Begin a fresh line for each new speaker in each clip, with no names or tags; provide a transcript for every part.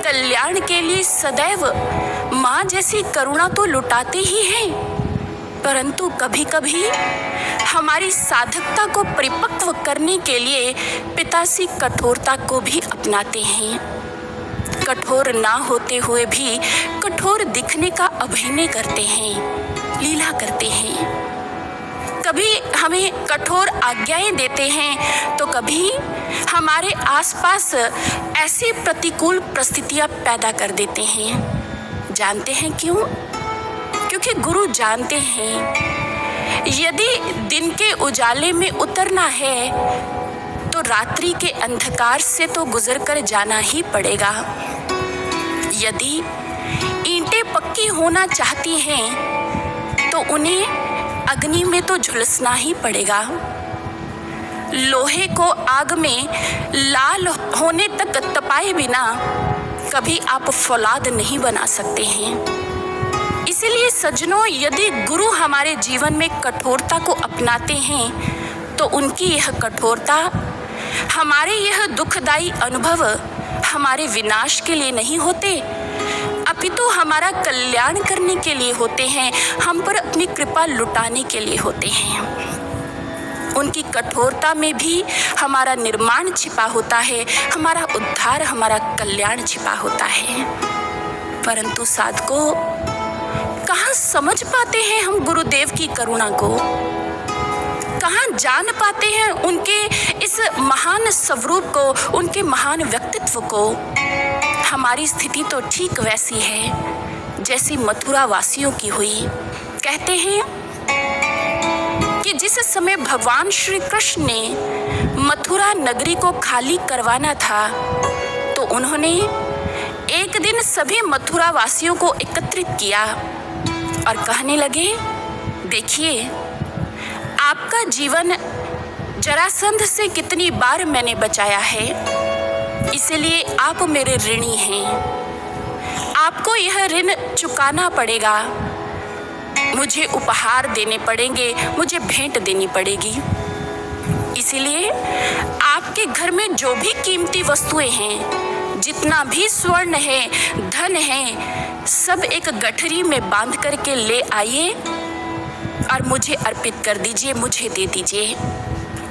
कल्याण के लिए सदैव माँ जैसी करुणा तो लुटाते ही हैं, परंतु कभी कभी हमारी साधकता को परिपक्व करने के लिए पिता सी कठोरता को भी अपनाते हैं। कठोर ना होते हुए भी कठोर दिखने का अभिनय करते हैं, लीला करते हैं। कभी हमें कठोर आज्ञाएं देते हैं तो कभी हमारे आसपास ऐसी प्रतिकूल परिस्थितियां पैदा कर देते हैं। जानते हैं क्यों? क्योंकि गुरु जानते हैं यदि दिन के उजाले में उतरना है तो रात्रि के अंधकार से तो गुजर कर जाना ही पड़ेगा। यदि ईंटें पक्की होना चाहती हैं तो उन्हें अग्नि में तो झुलसना ही पड़ेगा। लोहे को आग में लाल होने तक तपाए बिना कभी आप फौलाद नहीं बना सकते हैं। इसलिए सज्जनों, यदि गुरु हमारे जीवन में कठोरता को अपनाते हैं तो उनकी यह कठोरता, हमारे यह दुखदायी अनुभव हमारे विनाश के लिए नहीं होते, अपितु हमारा कल्याण करने के लिए होते हैं, हम पर अपनी कृपा लुटाने के लिए होते हैं। उनकी कठोरता में भी हमारा निर्माण छिपा होता है, हमारा उद्धार, हमारा कल्याण छिपा होता है। परंतु साधकों, कहाँ समझ पाते हैं हम गुरुदेव की करुणा को? कहाँ जान पाते हैं उनके इस महान स्वरूप को, उनके महान व्यक्तित्व को? हमारी स्थिति तो ठीक वैसी है जैसी मथुरा वासियों की हुई। कहते हैं कि जिस समय भगवान श्री कृष्ण ने मथुरा नगरी को खाली करवाना था तो उन्होंने एक दिन सभी मथुरा वासियों को एकत्रित किया और कहने लगे, देखिए, आपका जीवन जरासंध से कितनी बार मैंने बचाया है, इसलिए आप मेरे ऋणी हैं। आपको यह ऋण चुकाना पड़ेगा, मुझे उपहार देने पड़ेंगे, मुझे भेंट देनी पड़ेगी। इसलिए आपके घर में जो भी कीमती वस्तुएं हैं, जितना भी स्वर्ण है, धन है, सब एक गठरी में बांध करके ले आइए और मुझे अर्पित कर दीजिए, मुझे दे दीजिए।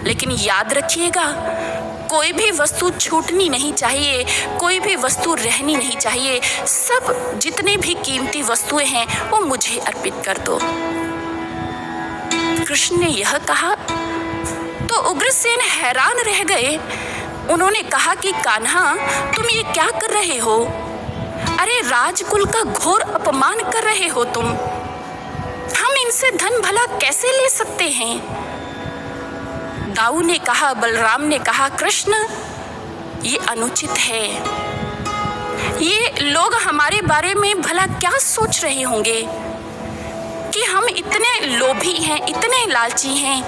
लेकिन याद रखिएगा, कोई भी वस्तु छूटनी नहीं चाहिए, कोई भी वस्तु रहनी नहीं चाहिए। सब जितने भी कीमती वस्तुएं हैं वो मुझे अर्पित कर दो। कृष्ण ने यह कहा तो उग्रसेन हैरान रह गए। उन्होंने कहा कि कान्हा, तुम ये क्या कर रहे हो? अरे, राजकुल का घोर अपमान कर रहे हो तुम। हम इनसे धन भला कैसे ले सकते हैं? दाऊ ने कहा, बलराम ने कहा, कृष्ण, ये अनुचित है। ये लोग हमारे बारे में भला क्या सोच रहे होंगे कि हम इतने लोभी हैं, इतने लालची हैं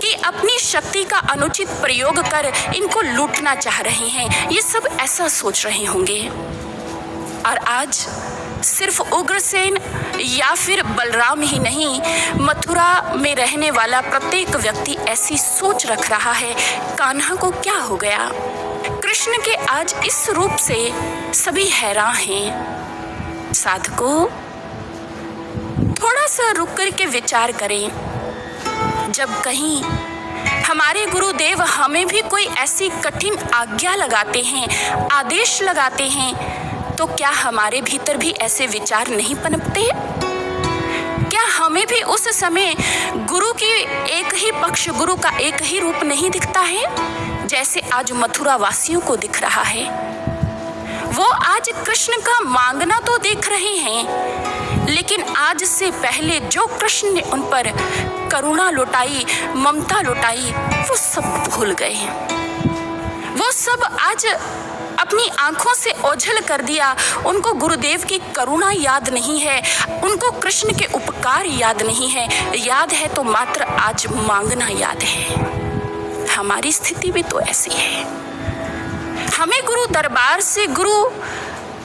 कि अपनी शक्ति का अनुचित प्रयोग कर इनको लूटना चाह रहे हैं। ये सब ऐसा सोच रहे होंगे। और आज सिर्फ उग्रसेन या फिर बलराम ही नहीं, मथुरा में रहने वाला प्रत्येक व्यक्ति ऐसी सोच रख रहा है। कान्हा को क्या हो गया? कृष्ण के आज इस रूप से सभी हैरान हैं। साधकों, थोड़ा सा रुक कर के विचार करें। जब कहीं हमारे गुरुदेव हमें भी कोई ऐसी कठिन आज्ञा लगाते हैं, आदेश लगाते हैं, तो क्या हमारे भीतर भी ऐसे विचार नहीं पनपते? क्या हमें भी उस समय गुरु की एक ही पक्ष, गुरु का एक ही रूप नहीं दिखता है जैसे आज मथुरा वासियों को दिख रहा है? वो आज कृष्ण का मांगना तो देख रहे हैं, लेकिन आज से पहले जो कृष्ण ने उन पर करुणा लुटाई, ममता लुटाई, वो सब भूल गए। वो सब आज अपनी आंखों से ओझल कर दिया। उनको गुरुदेव की करुणा याद नहीं है, उनको कृष्ण के उपकार याद नहीं है। याद है तो मात्र आज मांगना याद है। हमारी स्थिति भी तो ऐसी है। हमें गुरु दरबार से, गुरु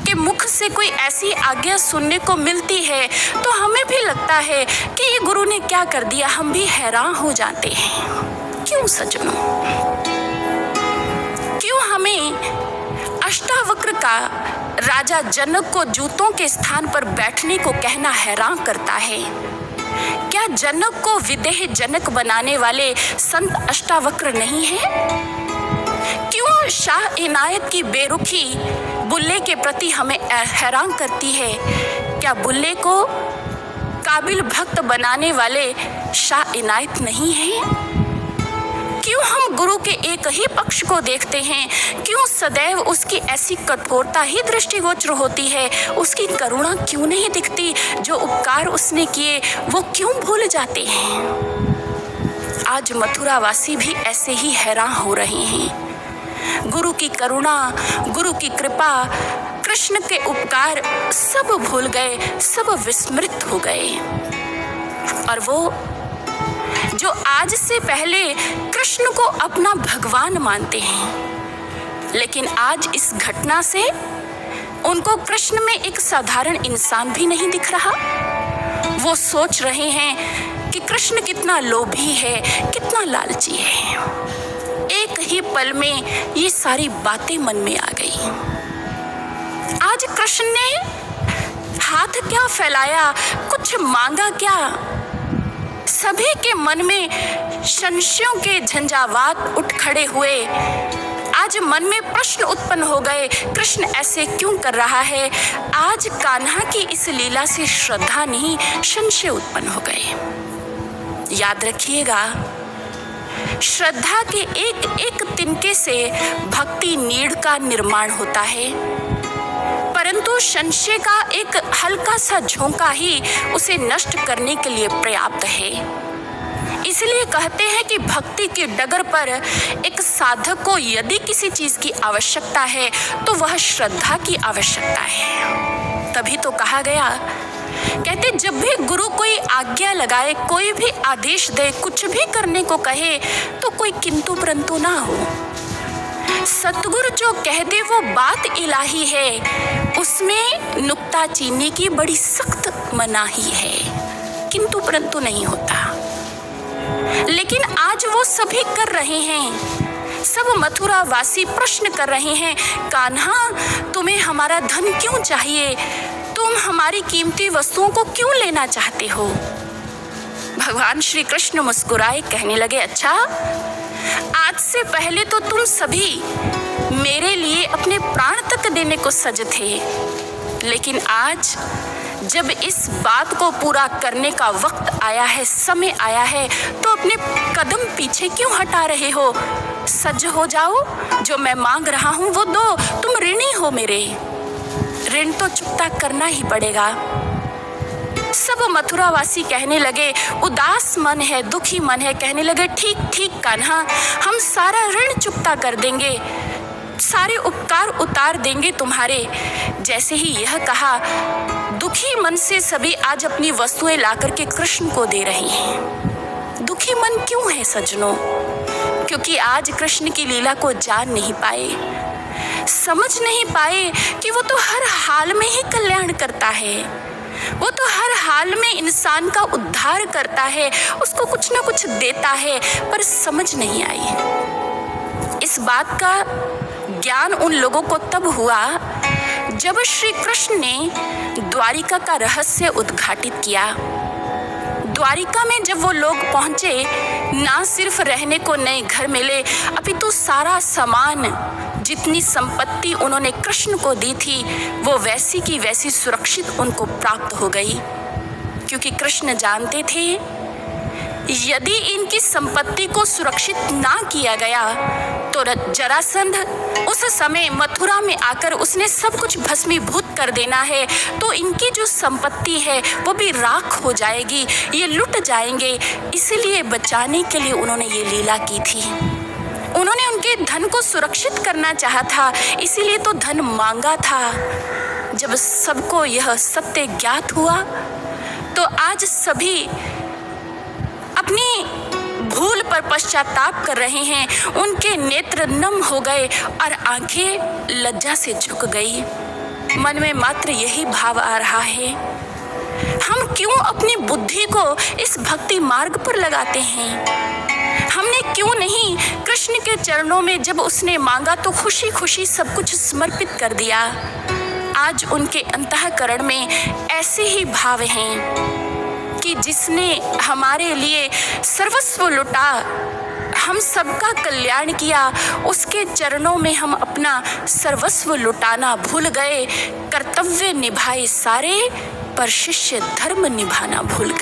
के मुख से कोई ऐसी आज्ञा सुनने को मिलती है तो हमें भी लगता है कि ये गुरु ने क्या कर दिया। हम भी हैरान हो जाते हैं। क्यों सज्जनों? क्यों हमें का राजा जनक को जूतों के स्थान पर बैठने को कहना हैरान करता है। क्या जनक को विदेह जनक बनाने वाले संत अष्टावक्र नहीं है? क्यों शाह इनायत की बेरुखी बुल्ले के प्रति हमें हैरान करती है? क्या बुल्ले को काबिल भक्त बनाने वाले शाह इनायत नहीं है? क्यों हम गुरु के एक ही पक्ष को देखते हैं? क्यों सदैव उसकी ऐसी कठोरता ही दृष्टिगोचर होती है? उसकी करुणा क्यों नहीं दिखती? जो उपकार उसने किए वो क्यों भूल जाते हैं? आज मथुरावासी भी ऐसे ही हैरान हो रहे हैं। गुरु की करुणा, गुरु की कृपा, कृष्ण के उपकार सब भूल गए, सब विस्मृत हो गए। और वो जो आज से पहले कृष्ण को अपना भगवान मानते हैं, लेकिन आज इस घटना से उनको कृष्ण में एक साधारण इंसान भी नहीं दिख रहा। वो सोच रहे हैं कि कृष्ण कितना लोभी है, कितना लालची है। एक ही पल में ये सारी बातें मन में आ गई। आज कृष्ण ने हाथ क्या फैलाया, कुछ मांगा क्या? सभी के मन में संशयों के झंझावात उठ खड़े हुए। आज मन में प्रश्न उत्पन्न हो गए, कृष्ण ऐसे क्यों कर रहा है? आज कान्हा की इस लीला से श्रद्धा नहीं, संशय उत्पन्न हो गए। याद रखिएगा, श्रद्धा के एक एक तिनके से भक्ति नीड़ का निर्माण होता है, परंतु संशय का एक हल्का सा झोंका ही उसे नष्ट करने के लिए पर्याप्त है। इसलिए कहते हैं कि भक्ति के डगर पर एक साधक को यदि किसी चीज की आवश्यकता है तो वह श्रद्धा की आवश्यकता है। तभी तो कहा गया, कहते जब भी गुरु कोई आज्ञा लगाए, कोई भी आदेश दे, कुछ भी करने को कहे तो कोई किंतु परंतु ना हो। सतगुरु जो कह दे वो बात इलाही है, उसमें नुक्ताचीनी की बड़ी सख्त मनाही है, किंतु परंतु नहीं होता। लेकिन आज वो सभी कर रहे हैं। सब मथुरावासी प्रश्न कर रहे हैं, कान्हा तुम्हें हमारा धन क्यों चाहिए? तुम हमारी कीमती वस्तुओं को क्यों लेना चाहते हो? भगवान श्री कृष्ण मुस्कुराए, कहने लगे, अच्छा आज से पहले तो तुम सभी मेरे लिए अपने प्राण तक देने को सज थे, लेकिन आज जब इस बात को पूरा करने का वक्त आया है, समय आया है, तो अपने कदम पीछे क्यों हटा रहे हो? सज हो जाओ, जो मैं मांग रहा हूँ वो दो। तुम ऋणी हो मेरे, ऋण तो चुकता करना ही पड़ेगा। सब मथुरावासी कहने लगे, उदास मन है, दुखी मन है, कहने लगे, ठीक ठीक कान्हा, हम सारा ऋण चुकता कर देंगे, सारे उपकार उतार देंगे तुम्हारे। जैसे ही यह कहा, दुखी मन से सभी आज अपनी वस्तुएं लाकर के कृष्ण को दे रही हैं। दुखी मन क्यों है सज्जनों? क्योंकि आज कृष्ण की लीला को जान नहीं पाए, समझ नहीं पाए कि वो तो हर हाल में ही कल्याण करता है, वो तो हर हाल में इंसान का उद्धार करता है, उसको कुछ ना कुछ देता है, पर समझ नहीं आई। इस बात का ज्ञान उन लोगों को तब हुआ जब श्री कृष्ण ने द्वारिका का रहस्य उद्घाटित किया। द्वारिका में जब वो लोग पहुंचे, ना सिर्फ रहने को नए घर मिले, अपितु सारा सामान, जितनी संपत्ति उन्होंने कृष्ण को दी थी, वो वैसी की वैसी सुरक्षित उनको प्राप्त हो गई। क्योंकि कृष्ण जानते थे यदि इनकी संपत्ति को सुरक्षित ना किया गया तो जरासंध उस समय मथुरा में आकर उसने सब कुछ भस्मीभूत कर देना है, तो इनकी जो संपत्ति है वो भी राख हो जाएगी, ये लुट जाएंगे। इसलिए बचाने के लिए उन्होंने ये लीला की थी। उन्होंने उनके धन को सुरक्षित करना चाहा था, इसीलिए तो धन मांगा था। जब सबको यह सत्य ज्ञात हुआ तो आज सभी अपनी भूल पर पश्चाताप कर रहे हैं। उनके नेत्र नम हो गए और आंखें लज्जा से झुक गई। मन में मात्र यही भाव आ रहा है, हम क्यों अपनी बुद्धि को इस भक्ति मार्ग पर लगाते हैं? हमने क्यों नहीं कृष्ण के चरणों में जब उसने मांगा तो खुशी खुशी सब कुछ समर्पित कर दिया। आज उनके अंतःकरण में ऐसे ही भाव हैं कि जिसने हमारे लिए सर्वस्व लुटा, हम सबका कल्याण किया, उसके चरणों में हम अपना सर्वस्व लुटाना भूल गए। कर्तव्य निभाए सारे, पर शिष्य धर्म निभाना भूल गए।